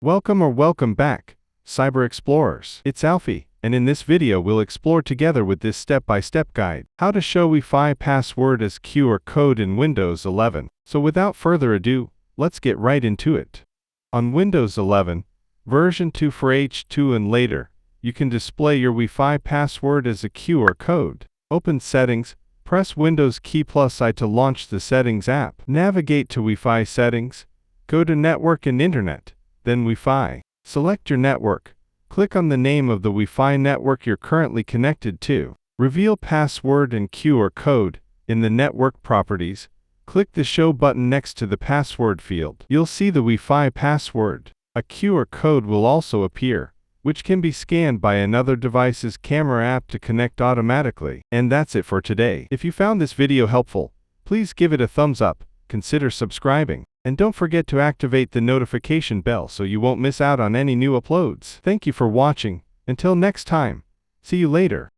Welcome back, Cyber Explorers. It's Alfie, and in this video we'll explore together with this step-by-step guide, how to show Wi-Fi password as QR code in Windows 11. So without further ado, let's get right into it. On Windows 11, version 2 for H2 and later, you can display your Wi-Fi password as a QR code. Open Settings, press Windows key +I to launch the Settings app. Navigate to Wi-Fi settings, go to Network and Internet, then Wi-Fi. Select your network. Click on the name of the Wi-Fi network you're currently connected to. Reveal password and QR code. In the network properties, click the Show button next to the password field. You'll see the Wi-Fi password. A QR code will also appear, which can be scanned by another device's camera app to connect automatically. And that's it for today. If you found this video helpful, please give it a thumbs up, consider subscribing, and don't forget to activate the notification bell so you won't miss out on any new uploads. Thank you for watching. Until next time, see you later.